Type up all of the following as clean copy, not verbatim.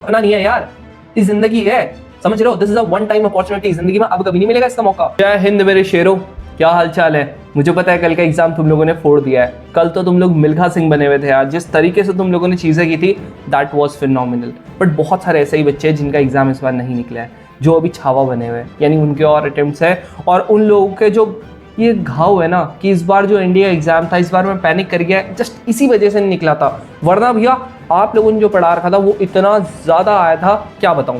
करना नहीं है यार, ये जिंदगी है, समझ रहे हो? This is a one time opportunity, जिंदगी में अब कभी नहीं मिलेगा इसका मौका। जय हिंद मेरे शेरों, क्या हाल चाल है? मुझे पता है कल का एग्जाम तुम लोगों ने फोड़ दिया है। कल तो तुम लोग मिल्खा सिंह बने हुए थे यार, जिस तरीके से तुम लोगों ने चीजें की थी दैट वाज फिनोमिनल। बट बहुत सारे ऐसे ही बच्चे हैं जिनका एग्जाम इस बार नहीं निकला है, जो अभी छावा बने हुए हैं, यानी उनके और अटेम्प्ट्स है। और उन लोगों के जो ये घाव है ना कि इस बार जो इंडिया एग्जाम था, इस बार मैं पैनिक कर गया, जस्ट इसी वजह से नहीं निकला था। वरना भैया आप लोगों ने जो पढ़ा रखा था वो इतना ज़्यादा आया था, क्या बताऊं।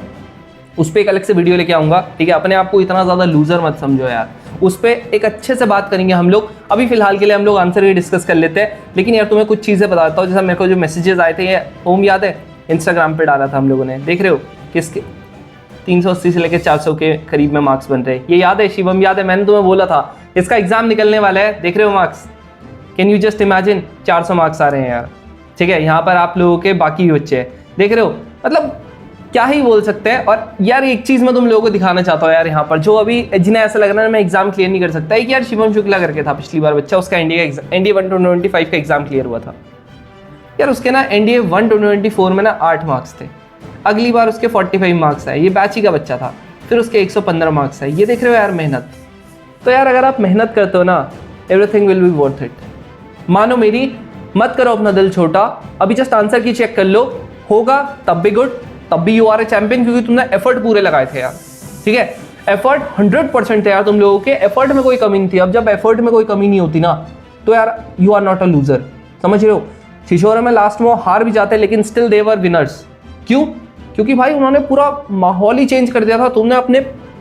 उस पर एक अलग से वीडियो लेके आऊंगा, ठीक है? अपने आप को इतना ज़्यादा लूजर मत समझो यार, उस पर एक अच्छे से बात करेंगे हम लोग। अभी फिलहाल के लिए हम लोग आंसर ही डिस्कस कर लेते हैं। लेकिन यार तुम्हें कुछ चीज़ें बताता हूँ, जैसा मेरे को जो मैसेजेस आए थे, ये ओम याद है इंस्टाग्राम पे डाला था हम लोगों ने, देख रहे हो किसके 380 से लेकर 400 के करीब में मार्क्स बन रहे हैं। ये याद है शिवम, याद है? मैंने तुम्हें बोला था इसका एग्जाम निकलने वाला है, देख रहे हो marks? Can you just imagine 400 marks आ रहे हैं यार, ठीक है? यहाँ पर आप लोगों के बाकी बच्चे हैं, देख रहे हो? मतलब क्या ही बोल सकते हैं। और यार एक चीज़ मैं तुम लोगों को दिखाना चाहता हूँ यार, यहाँ पर जो अभी जिन्हें ऐसा लग रहा है मैं एग्जाम क्लियर नहीं कर सकता, एक यार शिवम शुक्ला करके था पिछली बार बच्चा, उसका NDA 125 का एग्जाम क्लियर हुआ था यार। उसके ना NDA 124 में ना 8 मार्क्स थे, अगली बार उसके 45 मार्क्स आए। ये बैच ही का बच्चा था, फिर उसके 115 मार्क्स आए। ये देख रहे हो यार मेहनत। तो यार अगर आप मेहनत करते हो ना, everything will be worth it. मानो मेरी, मत करो अपना दिल छोटा, अभी जस्ट आंसर की चेक कर लो, होगा तब भी गुड, तब भी यू आर ए चैंपियन, क्योंकि तुमने एफर्ट पूरे लगाए थे यार, ठीक है? एफर्ट 100% थे यार तुम लोगों के, एफर्ट में कोई कमी नहीं थी। अब जब एफर्ट में कोई कमी नहीं होती ना, तो यार you are not a loser, समझ रहे हो? छिछोरा में लास्ट में हार भी जाते लेकिन स्टिल दे वर विनर्स। क्यों? क्योंकि भाई उन्होंने पूरा माहौल ही चेंज कर दिया था। तुमने अपने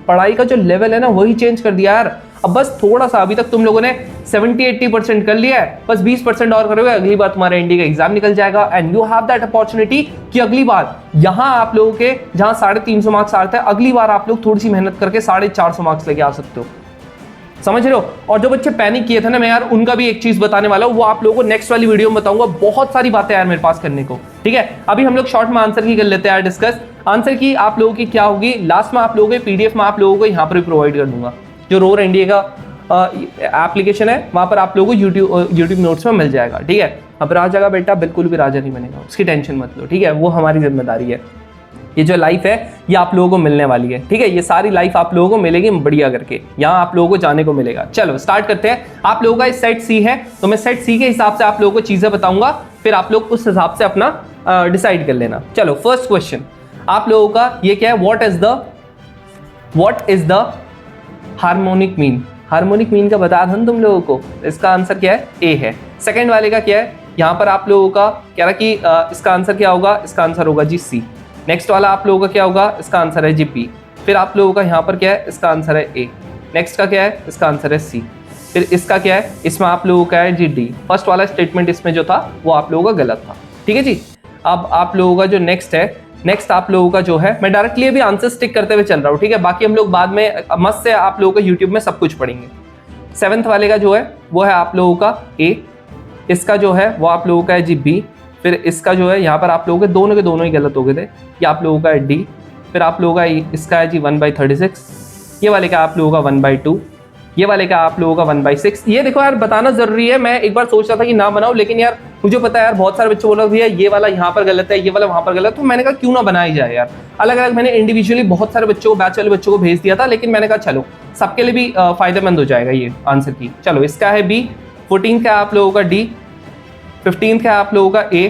पढ़ाई का जो लेवल है ना वही चेंज कर दिया यार। अब बस थोड़ा सा, अभी तक तुम लोगों ने 70-80% कर लिया है, बस 20% और करोगे, अगली बार तुम्हारा इंडिया का एग्जाम निकल जाएगा and you have that opportunity कि अगली बार यहाँ आप लोगों के जहां 350 मार्क्स आते हैं, अगली बार आप लोग थोड़ी सी मेहनत करके 450 मार्क्स लेके आ सकते हो, समझ रहे हो? और जो बच्चे पैनिक किए थे ना, मैं यार उनका भी एक चीज बताने वाला हूँ, वो आप लोगों को नेक्स्ट वाली वीडियो में बताऊंगा। बहुत सारी बातें यार मेरे पास करने को, ठीक है? अभी हम लोग शॉर्ट में आंसर की कर लेते हैं यार डिस्कस। आंसर की आप लोगों की क्या होगी, लास्ट में आप लोगों के PDF में आप लोगों को यहाँ पर भी प्रोवाइड कर दूंगा। जो रोर इंडिया का एप्लीकेशन है वहां पर आप लोगों को यूट्यूब नोट्स में मिल जाएगा, ठीक है? अब राजा का बेटा बिल्कुल भी राजा नहीं बनेगा, उसकी टेंशन मत लो, ठीक है? वो हमारी जिम्मेदारी है। ये जो लाइफ है ये आप लोगों को मिलने वाली है, ठीक है? ये सारी लाइफ आप लोगों को मिलेगी बढ़िया करके, यहाँ आप लोगों को जाने को मिलेगा। चलो स्टार्ट करते हैं। आप लोगों का इस सेट C है, तो मैं सेट C के हिसाब से आप लोगों को चीजें बताऊंगा, फिर आप लोग उस हिसाब से अपना डिसाइड कर लेना। चलो फर्स्ट क्वेश्चन आप लोगों का ये क्या है, what is the harmonic mean? Harmonic mean का बता दूं तुम लोगों को, इसका आंसर क्या है? A है। सेकंड वाले का क्या है? यहाँ पर आप लोगों का कह रहा कि इसका आंसर क्या होगा? इसका आंसर होगा जी C। नेक्स्ट वाला आप लोगों का क्या होगा? इसका आंसर है जी P। फिर आप लोगों का यहाँ पर क्या है? इसका आंसर है A। नेक्स्ट का क्या है? इसका आंसर है C। फिर इसका क्या है? इसमें आप लोगों का है जी D। फर्स्ट वाला स्टेटमेंट इसमें जो था वो आप लोगों का गलत था, ठीक है जी? अब आप लोगों का जो नेक्स्ट है, नेक्स्ट आप लोगों का जो है, मैं डायरेक्टली अभी आंसर स्टिक करते हुए चल रहा हूँ, ठीक है? बाकी हम लोग बाद में मस्त से आप लोगों को यूट्यूब में सब कुछ पढ़ेंगे। सेवंथ वाले का जो है वो है आप लोगों का A। इसका जो है वो आप लोगों का है जी B। फिर इसका जो है यहाँ पर आप लोगों के दोनों ही गलत हो गए थे, ये आप लोगों का है D। फिर आप लोगों का इसका है जी 1/36। ये वाले का आप लोगों का 1/2। ये वाले का आप लोगों का 1/6। ये देखो यार बताना जरूरी है, मैं एक बार सोच रहा था कि ना बनाऊं, लेकिन यार मुझे पता है यार बहुत सारे बच्चे बोल रहे भैया ये वाला यहाँ पर गलत है, ये वाला वहाँ पर गलत, तो मैंने कहा क्यों ना बनाई जाए यार अलग अलग। मैंने इंडिविजुअली बहुत सारे बच्चों को, बैच वाले बच्चों को भेज दिया था, लेकिन मैंने कहा चलो सबके लिए भी फायदेमंद हो जाएगा ये आंसर की। चलो इसका है B। 14 का आप लोगों का D। 15 का आप लोगों का A।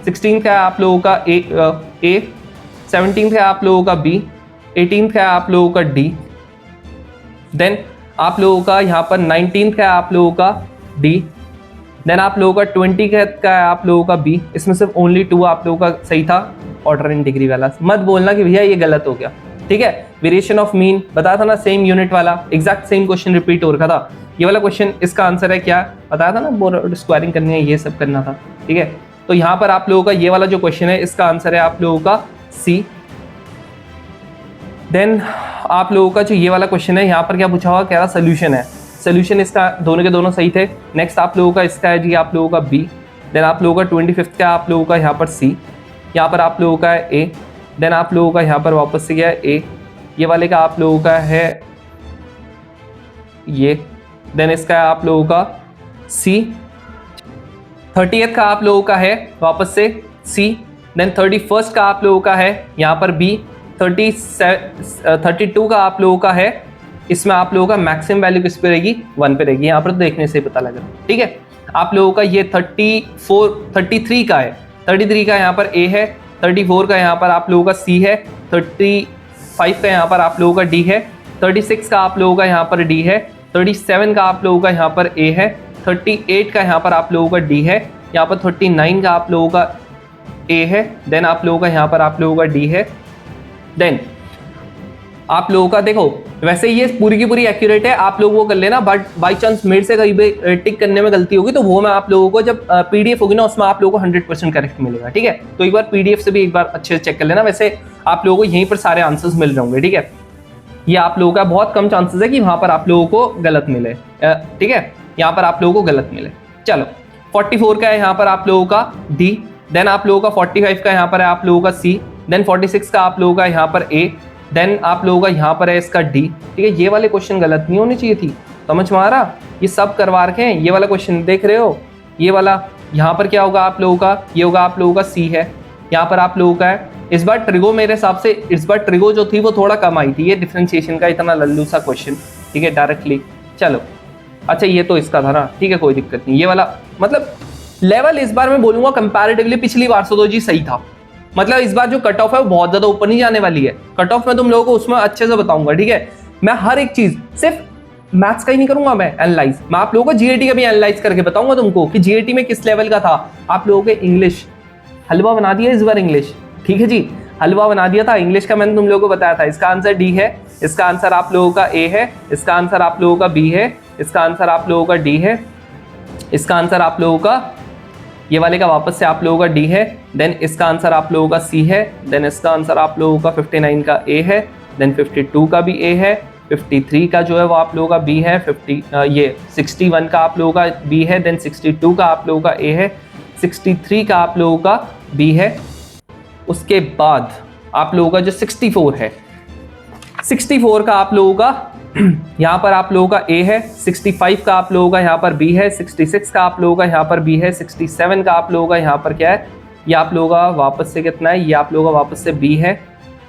16 का आप लोगों का A। 17 का आप लोगों का B। 18 का आप लोगों का D। देन आप लोगों का यहाँ पर 19 का आप लोगों का D। देन आप लोगों का 20 का आप लोगों का B। इसमें सिर्फ ओनली 2 आप लोगों का सही था, ऑर्डर इन डिग्री वाला। मत बोलना कि भैया ये गलत हो गया, ठीक है? वेरिएशन ऑफ मीन बताया था ना, सेम यूनिट वाला, एग्जैक्ट सेम क्वेश्चन रिपीट हो रखा था। ये वाला क्वेश्चन इसका आंसर है क्या? बताया था ना, स्क्वायरिंग करनी है, ये सब करना था, ठीक है? तो यहाँ पर आप लोगों का ये वाला जो क्वेश्चन है इसका आंसर है आप लोगों का C। देन आप लोगों का जो ये वाला क्वेश्चन है यहाँ पर क्या पूछा हुआ, कह रहा सोल्यूशन है। सोल्यूशन इसका दोनों के दोनों सही थे। नेक्स्ट आप लोगों का इसका है जी आप लोगों का B। देन आप लोगों का 25 का आप लोगों का यहाँ पर C। यहाँ पर आप लोगों का है A। देन आप लोगों का यहाँ पर वापस से गया है A। ये वाले का आप लोगों का है ये। देन इसका है आप लोगों का C। 30th का आप लोगों का है वापस से C। देन 31 का आप लोगों का है यहाँ पर बी, 32 का आप लोगों का है, इसमें आप लोगों का मैक्सिमम वैल्यू किस पे रहेगी, 1 पे रहेगी, यहाँ पर तो देखने से ही पता लग रहा है। ठीक है, आप लोगों का ये 33 का है, 33 का यहाँ पर ए है, 34 का यहाँ पर आप लोगों का सी है, 35 का यहाँ पर आप लोगों का डी है, 36 का आप लोगों का यहाँ पर डी है, 37 का आप लोगों का यहाँ पर ए है, 38 का यहाँ पर आप लोगों का डी है, यहाँ पर 39 का आप लोगों का ए है, देन आप लोगों का यहाँ पर आप लोगों का डी है। देन आप लोगों का देखो, वैसे ये पूरी की पूरी एक्यूरेट है, आप लोग वो कर लेना, बट बाई चांस मेरे से कहीं भी टिक करने में गलती होगी तो वो मैं आप लोगों को जब पीडीएफ होगी ना उसमें आप लोगों को 100% करेक्ट मिलेगा। ठीक है, तो एक बार पीडीएफ से भी एक बार अच्छे से चेक कर लेना। वैसे आप लोगों को यहीं पर सारे आंसर्स मिल रहे होंगे। ठीक है, ये आप लोगों का बहुत कम चांसेस है कि वहां पर आप लोगों को गलत मिले। ठीक है, यहाँ पर आप लोगों को गलत मिले। चलो 44 का है यहाँ पर आप लोगों का डी, देन आप लोगों का 45 का यहाँ पर है आप लोगों का सी, देन 46 का आप लोगों का यहाँ पर ए, देन आप लोगों का यहाँ पर है इसका डी। ठीक है, ये वाले क्वेश्चन गलत नहीं होनी चाहिए थी, समझ में आ रहा? ये सब करवा रखे हैं, ये वाला क्वेश्चन देख रहे हो, ये वाला यहाँ पर क्या होगा आप लोगों का, ये होगा आप लोगों का सी है, यहाँ पर आप लोगों का है। इस बार ट्रिगो मेरे हिसाब से, इस बार ट्रिगो जो थी वो थोड़ा कम आई थी, ये डिफरेंशिएशन का इतना लल्लू सा क्वेश्चन। ठीक है, डायरेक्टली चलो, अच्छा ये तो इसका था ना, ठीक है कोई दिक्कत नहीं। ये वाला मतलब लेवल इस बार मैं बोलूंगा कंपैरेटिवली पिछली बार से तो जी सही था, मतलब इस बार जो कट ऑफ है वो बहुत ज्यादा ऊपर नहीं जाने वाली है। कट ऑफ मैं तुम लोगों को उसमें अच्छे से बताऊंगा। ठीक है, मैं हर एक चीज, सिर्फ मैथ्स का ही नहीं करूंगा मैं एनालाइज, मैं आप लोगों को जीएटी का भी एनालाइज करके बताऊंगा तुमको कि जीएटी में किस लेवल का था। आप लोगों के इंग्लिश हलवा बना दिया इस बार इंग्लिश। ठीक है जी, हलवा बना दिया था इंग्लिश का, मैंने तुम लोगों को बताया था। इसका आंसर डी है, इसका आंसर आप लोगों का ए है, इसका आंसर आप लोगों का बी है, इसका आंसर आप लोगों का डी है, इसका आंसर आप लोगों का ये वाले का वापस से आप लोगों का डी है, देन इसका आंसर आप लोगों का सी है, देन इसका आंसर आप लोगों का 59 का ए है, देन 52 का भी ए है, 53 का जो है वो आप लोगों का बी है, 61 का आप लोगों का बी है, देन 62 का आप लोगों का ए है, 63 का आप लोगों का बी है। उसके बाद आप लोगों का जो 64 है, 64 का आप लोगों का यहाँ पर आप लोगों का ए है, 65 का आप लोगों का यहाँ पर बी है, 66 का आप लोगों का यहाँ पर बी है, 67 का आप लोगों का यहाँ पर क्या है, ये आप लोगों का वापस से कितना है, ये आप लोगों का वापस से बी है,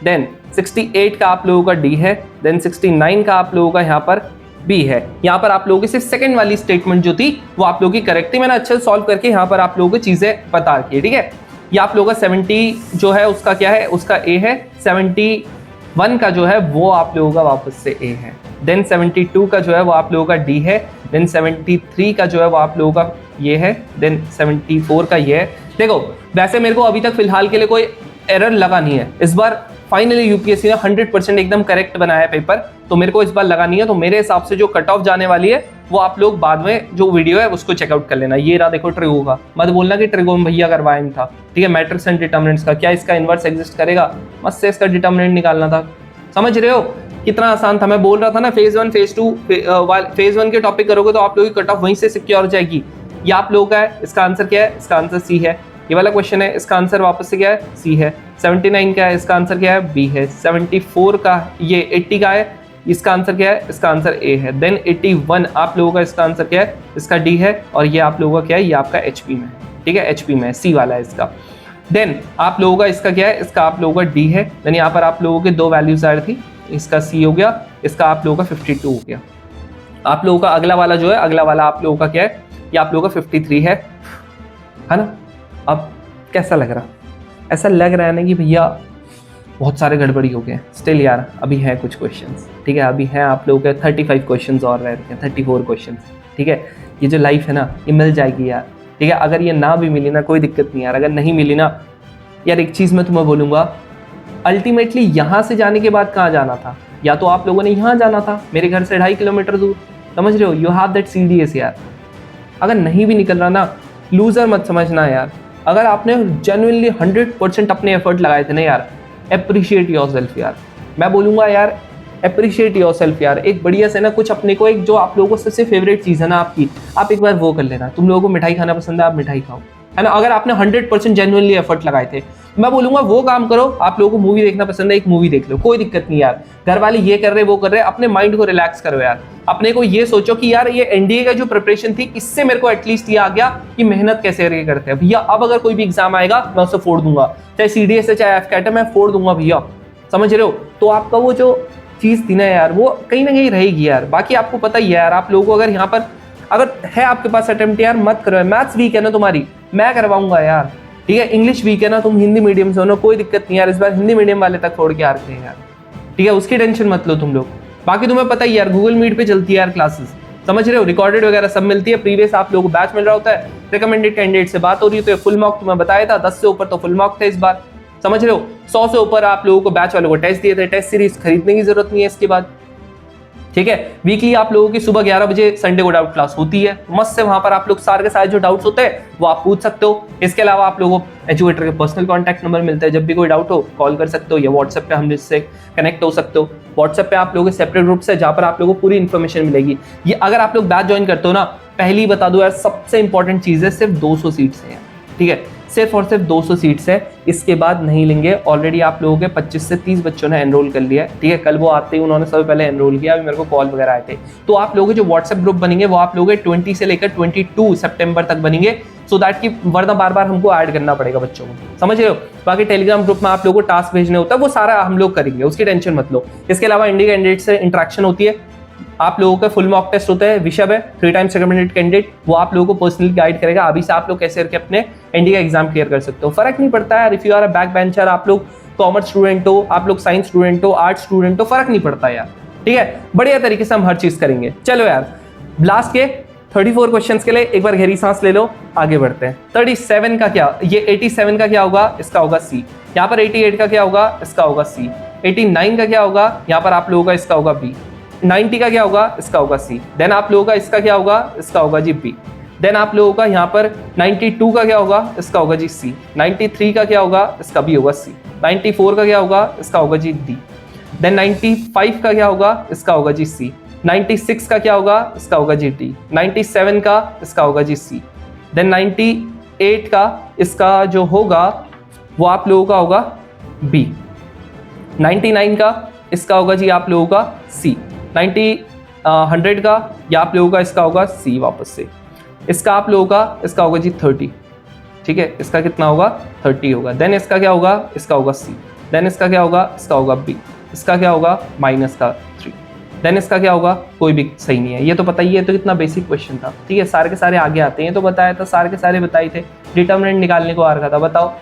देन 68 का आप लोगों का डी है, देन 69 का आप लोगों का यहाँ पर बी है। यहाँ पर आप लोगों की सिर्फ सेकंड वाली स्टेटमेंट जो थी वो आप लोगों की करेक्ट थी, मैंने अच्छे से सॉल्व करके यहाँ पर आप लोगों को चीजें बता रखी है। ठीक है, ये आप लोगों का 70 जो है उसका क्या है, उसका ए है, 71 का जो है वो आप लोगों का वापस से ए है, देन 72 का जो है वो आप लोगों का डी है, देन 73 का जो है वो आप लोगों का ये है, देन 74 का ये है। देखो वैसे मेरे को अभी तक फिलहाल के लिए कोई एरर लगा नहीं है, इस बार फाइनली यूपीएससी ने 100% एकदम करेक्ट बनाया है पेपर, तो मेरे को इस बार लगा नहीं है। तो मेरे हिसाब से जो कट ऑफ जाने वाली है वो आप लोग बाद में जो वीडियो है उसको चेकआउट कर लेना। ये रहा देखो ट्रिगो का, मत बोलना कि ट्रिगो में भैया करवाया नहीं था। ठीक है, मैट्रिक्स एंड डिटर्मिनेंट्स का क्या इसका इनवर्स एग्जिस्ट करेगा, मस्त से इसका डिटर्मिनेंट निकालना था। समझ रहे हो कितना आसान था, मैं बोल रहा था ना फेज 1 फेज 2 फेज 1 के टॉपिक करोगे तो आप लोगों की कट ऑफ वहीं से सिक्योर हो जाएगी। ये आप लोगों का है, इसका आंसर क्या है, इसका आंसर सी है। ये वाला क्वेश्चन है, इसका आंसर वापस से क्या है, सी है। 79 का है, इसका आंसर क्या है, बी है। 74 का, ये 80 का है, इसका आंसर क्या है, इसका आंसर ए है। देन 81 आप लोगों का इसका आंसर क्या है, इसका डी है, और ये आप लोगों का क्या है, ये आपका एचपी में है। ठीक है, एचपी में सी वाला है इसका। देन आप लोगों का इसका क्या है, इसका आप लोगों का डी है। देन यहाँ पर आप लोगों के दो वैल्यूज आ रही थी, इसका सी हो गया, इसका आप लोगों का 52 हो गया। आप लोगों का अगला वाला जो है, अगला वाला आप लोगों का क्या है, ये आप लोगों का 53 है ना। अब कैसा लग रहा, ऐसा लग रहा है ना कि भैया बहुत सारे गड़बड़ी हो गए। स्टिल यार अभी है कुछ क्वेश्चंस, ठीक है, अभी हैं आप लोगों के 35 क्वेश्चंस और रह रहे हैं, 34 क्वेश्चंस। ठीक है, ये जो लाइफ है ना ये मिल जाएगी यार। ठीक है, अगर ये ना भी मिली ना कोई दिक्कत नहीं यार, अगर नहीं मिली ना यार, एक चीज़ मैं तुम्हें बोलूँगा, अल्टीमेटली यहाँ से जाने के बाद कहाँ जाना था, या तो आप लोगों ने यहाँ जाना था मेरे घर से 2.5 किलोमीटर दूर, समझ रहे हो, यू हैव दैट CDS यार। अगर नहीं भी निकल रहा ना, लूजर मत समझना यार। अगर आपने जेन्युइनली 100% अपने एफर्ट लगाए थे ना यार, अप्रिशिएट योरसेल्फ यार। मैं बोलूँगा यार अप्रिशिएट योरसेल्फ यार। एक बढ़िया से ना कुछ अपने को, एक जो आप लोगों को सबसे फेवरेट चीज़ है ना आपकी, आप एक बार वो कर लेना। तुम लोगों को मिठाई खाना पसंद है, आप मिठाई खाओ। है ना। अगर आपने 100% जेन्युइनली एफर्ट लगाए थे, मैं बोलूंगा वो काम करो। आप लोगों को मूवी देखना पसंद है, एक मूवी देख लो, कोई दिक्कत नहीं यार। घर वाले ये कर रहे वो कर रहे, अपने माइंड को रिलैक्स करो यार। अपने को ये सोचो कि यार ये एनडीए का जो प्रिपरेशन थी, इससे मेरे को एटलीस्ट ये आ गया कि मेहनत कैसे करते हैं भैया। अब अगर कोई भी एग्जाम आएगा मैं उसे फोड़ दूंगा, चाहे सीडीएस है चाहे एफकैट है, मैं फोड़ दूंगा भैया, समझ रहे हो। तो आपका वो जो चीज थी ना यार, वो कहीं ना कहीं रहेगी यार। बाकी आपको पता ही है यार, आप लोगों को अगर यहाँ पर अगर है आपके पास अटेम्प्ट यार, मत करो। मैथ्स वीक है ना तुम्हारी, मैं करवाऊंगा यार, ठीक है। इंग्लिश वीक है ना, तुम हिंदी मीडियम से हो ना, कोई दिक्कत नहीं यार। इस बार हिंदी मीडियम वाले तक छोड़ के आ रहे हैं यार, ठीक है, उसकी टेंशन मत लो तुम लोग। बाकी तुम्हें पता ही यार, गूगल मीट पे चलती है यार क्लासेस, समझ रहे हो, रिकॉर्डेड वगैरह सब मिलती है। प्रीवियस आप लोगों को बैच मिल रहा होता है, रिकमेंडेड कैंडिडेट से बात हो रही है, तो ये फुल मॉक तुम्हें बताया था, 10 से ऊपर तो फुल मॉक थे इस बार, समझ रहे हो। 100 से ऊपर आप लोगों को बैच वालों को टेस्ट दिए थे, टेस्ट सीरीज खरीदने की जरूरत नहीं है इसके बाद, ठीक है। वीकली आप लोगों की सुबह 11 बजे संडे को डाउट क्लास होती है, मस्त से वहां पर आप लोग सारे के सारे जो डाउट्स होते हैं वो आप पूछ सकते हो। इसके अलावा आप लोगों को एजुकेटर के पर्सनल कॉन्टैक्ट नंबर मिलता है, जब भी कोई डाउट हो कॉल कर सकते हो, या व्हाट्सएप पे हम जिससे कनेक्ट हो सकते हो। व्हाट्सएप पे आप लोगों के सेपरेट ग्रुप्स है जहां पर आप लोगों को पूरी इन्फॉर्मेशन मिलेगी। ये अगर आप लोग बैच ज्वाइन करते हो ना, पहली बता दो यार, सबसे इंपॉर्टेंट चीज है सिर्फ 200 सीट्स हैं, ठीक है, सिर्फ और सिर्फ 200 सीट्स है, इसके बाद नहीं लेंगे। ऑलरेडी आप लोगों के 25 से 30 बच्चों ने एनरोल कर लिया है, ठीक है। कल वो आते ही उन्होंने सबसे पहले एनरोल किया, अभी मेरे को कॉल वगैरह आए थे। तो आप लोगों के जो व्हाट्सएप ग्रुप बनेंगे वो आप लोगों के 20 से लेकर 22 सितंबर तक बनेंगे, सो दैट कि वरना बार बार हमको ऐड करना पड़ेगा बच्चों को, समझ रहे हो। बाकी टेलीग्राम ग्रुप में आप लोगों को टास्क भेजने होता है, वो सारा हम लोग करेंगे, उसकी टेंशन मत लो। इसके अलावा इंडिया कैंडिडेट से इंटरेक्शन होती है, आप लोगों का फुल मॉक टेस्ट होता है, विषय है 3 टाइम्स रिकमेंडेड कैंडिडेट, वो आप लोगों को पर्सनली गाइड करेगा अभी से आप लोग कैसे करके अपने एनडीए का एग्जाम क्लियर कर सकते हो। फर्क नहीं पड़ता है if you are a backbencher, आप लोग कॉमर्स स्टूडेंट हो, आप लोग साइंस स्टूडेंट हो, आर्ट्स स्टूडेंट हो, फर्क नहीं पड़ता यार, ठीक है। बढ़िया तरीके से हम हर चीज करेंगे। चलो यार, लास्ट के 34 क्वेश्चंस के लिए एक बार गहरी सांस ले लो, आगे बढ़ते हैं। 37 का क्या, ये 87 का क्या होगा, इसका होगा सी। यहाँ पर 88 का क्या होगा, इसका होगा सी। 89 का क्या होगा, यहाँ पर आप लोगों का इसका होगा बी। 90 का क्या होगा, इसका होगा सी। देन आप लोगों का इसका क्या होगा, इसका होगा जी बी। देन आप लोगों का यहाँ पर 92 का क्या होगा, इसका होगा जी सी। 93 का क्या होगा, इसका भी होगा सी। 94 का क्या होगा, इसका होगा जी डी। देन 95 का क्या होगा, इसका होगा जी सी। 96 का क्या होगा, इसका होगा जी डी। 97 का इसका होगा जी सी। देन 98 का इसका जो होगा वो आप लोगों का होगा बी। 99 का इसका होगा जी आप लोगों का सी। 100 का या आप लोगों का इसका होगा सी वापस से। इसका आप लोगों का इसका होगा जी 30, ठीक है, इसका कितना होगा 30 होगा। देन इसका क्या होगा, इसका होगा सी। देन इसका क्या होगा, इसका होगा बी। इसका क्या होगा माइनस का 3। देन इसका क्या होगा, कोई भी सही नहीं है, ये तो पता ही है, तो कितना बेसिक क्वेश्चन था, ठीक है। सारे के सारे आगे आते हैं, तो बताया था, सारे के सारे बताए थे। डिटर्मिनेंट निकालने को आ रखा था, बताओ,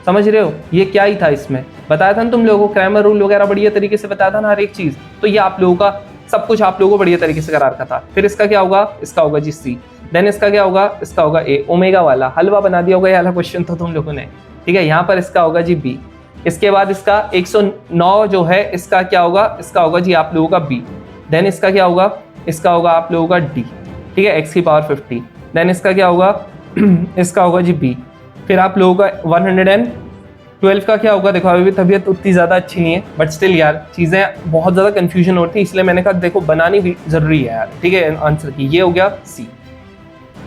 समझ रहे हो, ये क्या ही था इसमें, बताया था ना तुम लोगों को, ग्रामर रूल वगैरह बढ़िया तरीके से बताया था ना हर एक चीज। तो ये आप लोगों का सब कुछ आप लोगों को बढ़िया तरीके से करा रखा था। फिर इसका क्या होगा, इसका होगा जी सी। देन इसका क्या होगा, इसका होगा ए। ओमेगा वाला हलवा बना दिया होगा ये वाला क्वेश्चन तो तुम लोगों ने, ठीक है। यहाँ पर इसका होगा जी बी। इसके बाद इसका 109 जो है इसका क्या होगा, इसका होगा जी आप लोगों का बी। देन इसका क्या होगा, इसका होगा आप लोगों का डी, ठीक है, x की पावर 50। देन इसका क्या होगा इसका होगा जी बी। फिर आप लोगों का 112 का क्या होगा, देखो अभी भी तबीयत उतनी ज़्यादा अच्छी नहीं है, बट स्टिल यार चीज़ें बहुत ज़्यादा कन्फ्यूजन होती है, इसलिए मैंने कहा देखो बनानी भी ज़रूरी है यार, ठीक है, आंसर की। ये हो गया सी।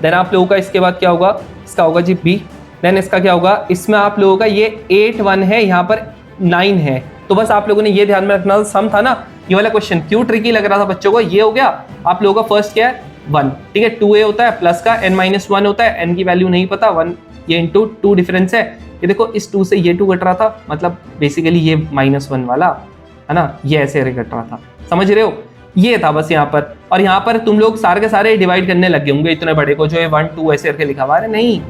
देन आप लोगों का इसके बाद क्या होगा, इसका होगा जी बी। देन इसका क्या होगा, इसमें आप लोगों का ये 8 1 है, यहाँ पर 9 है, तो बस आप लोगों ने ये ध्यान में रखना, सम था ना ये वाला क्वेश्चन, क्यों ट्रिकी लग रहा था बच्चों को, ये हो गया आप लोगों का फर्स्ट क्या है 1, ठीक है। 2a होता है प्लस का n-1 होता है, n की वैल्यू नहीं पता, 1 ये इंटू 2 डिफरेंस है, ये देखो इस 2 से ये 2 कट रहा था, मतलब बेसिकली ये -1 वाला है ना, ये ऐसे कट रहा था, समझ रहे हो, ये था बस यहाँ पर। और यहाँ पर तुम लोग सारे के सारे डिवाइड करने लगे होंगे इतने बड़े को, जो है 1 2 ऐसे करके लिखा हुआ है, नहीं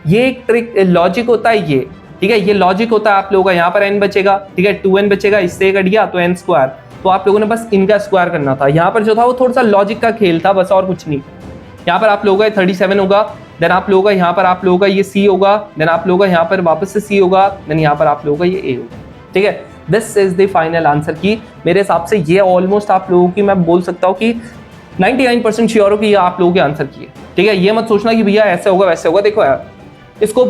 ये एक ट्रिक लॉजिक होता है ये, ठीक है, ये लॉजिक होता है आप लोगों का। यहाँ पर n बचेगा, ठीक है, 2n बचेगा, इससे कट गया तो n स्क्वायर, तो आप लोगों ने बस इनका स्क्वायर करना था। यहाँ पर जो था वो थोड़ा सा लॉजिक का खेल था बस, और कुछ नहीं। यहाँ पर आप लोगों का 37 होगा, देन आप लोगों का यहाँ पर आप लोगों का ये C होगा, देन आप लोगों का यहाँ पर वापस से C होगा, देन यहाँ पर आप लोगों का ये A होगा, ठीक है। This is the final answer की मेरे हिसाब से ये ऑलमोस्ट आप लोगों की मैं बोल सकता हूँ कि 99% श्योर हो कि ये आप लोगों के आंसर की है, ठीक है। ये मत सोचना कि भैया ऐसे होगा वैसे होगा, देखो यार इसको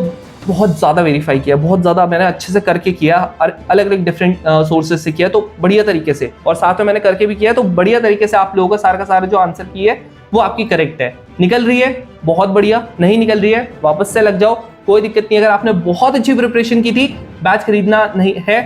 बहुत ज़्यादा वेरीफाई किया, बहुत ज़्यादा मैंने अच्छे से करके किया, अलग अलग डिफरेंट सोर्सेज से किया, तो बढ़िया तरीके से, और साथ में मैंने करके भी किया, तो बढ़िया तरीके से आप लोगों का सारा जो आंसर की है वो आपकी करेक्ट है। निकल रही है बहुत बढ़िया, नहीं निकल रही है वापस से लग जाओ, कोई दिक्कत नहीं। अगर आपने बहुत अच्छी प्रिपरेशन की थी, बैच खरीदना नहीं है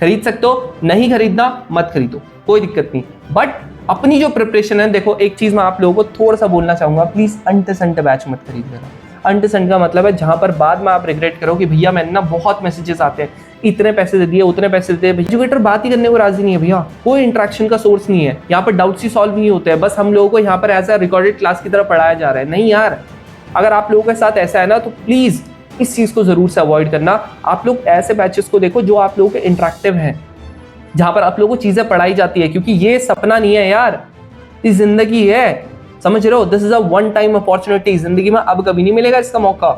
खरीद सकते हो, नहीं खरीदना मत खरीदो, कोई दिक्कत नहीं। बट अपनी जो प्रिपरेशन है, देखो एक चीज मैं आप लोगों को थोड़ा सा बोलना चाहूंगा, प्लीज अंट संट बैच मत खरीद लेना। अंट संट का मतलब है जहां पर बाद में आप रिग्रेट करो कि भैया मैंने ना बहुत मैसेजेस आते हैं, इतने पैसे दे दिए, उतने पैसे दे दिए। एजुकेटर बात ही करने को राजी नहीं है भैया, कोई इंटरेक्शन का सोर्स नहीं है यहाँ पर, डाउट्स ही सॉल्व नहीं होते हैं, बस हम लोगों को यहाँ पर एज अ रिकॉर्डेड क्लास की तरह पढ़ाया जा रहा है। नहीं यार, अगर आप लोगों के साथ ऐसा है ना तो प्लीज इस चीज को जरूर से अवॉइड करना। आप लोग ऐसे बैचेस को देखो जो आप लोगों के इंटरेक्टिव हैं, जहां पर आप लोगों को चीजें पढ़ाई जाती है, क्योंकि ये सपना नहीं है यार, ये जिंदगी है, समझ रहे हो। This is a one time opportunity, जिंदगी में अब कभी नहीं मिलेगा इसका मौका।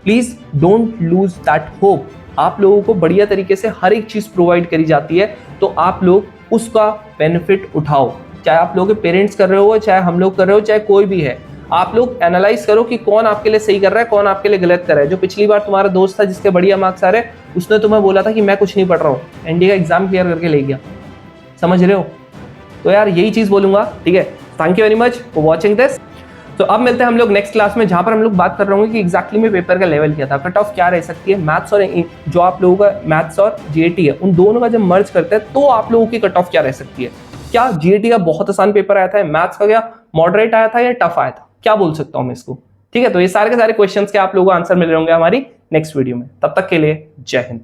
Please don't lose that hope. आप लोगों को बढ़िया तरीके से हर एक चीज प्रोवाइड करी जाती है, तो आप लोग उसका बेनिफिट उठाओ। चाहे आप लोग के पेरेंट्स कर रहे हो, चाहे हम लोग कर रहे हो, चाहे कोई भी है, आप लोग एनालाइज करो कि कौन आपके लिए सही कर रहा है, कौन आपके लिए गलत कर रहा है। जो पिछली बार तुम्हारा दोस्त था जिसके बढ़िया मार्क्स आ रहे, उसने तुम्हें बोला था कि मैं कुछ नहीं पढ़ रहा हूँ, एनडीए का एग्जाम क्लियर करके ले गया, समझ रहे हो। तो यार यही चीज बोलूंगा, ठीक है। Thank you very much for watching this. तो अब मिलते हैं हम लोग नेक्स्ट क्लास में, जहां पर हम लोग बात कर रहे होंगे कि एग्जैक्टली में पेपर का लेवल क्या था, कट ऑफ क्या रह सकती है, मैथ्स और जो आप लोगों का मैथ्स और जीएटी है उन दोनों का जब मर्ज करते हैं तो आप लोगों की कट ऑफ क्या रह सकती है। क्या जीएटी का बहुत आसान पेपर आया था, मैथ्स का क्या मॉडरेट आया था या टफ आया था, क्या बोल सकता हूं मैं इसको, ठीक है। तो ये सारे के सारे क्वेश्चंस के आप लोगों को आंसर मिल रहे होंगे हमारी नेक्स्ट वीडियो में। तब तक के लिए जय हिंद।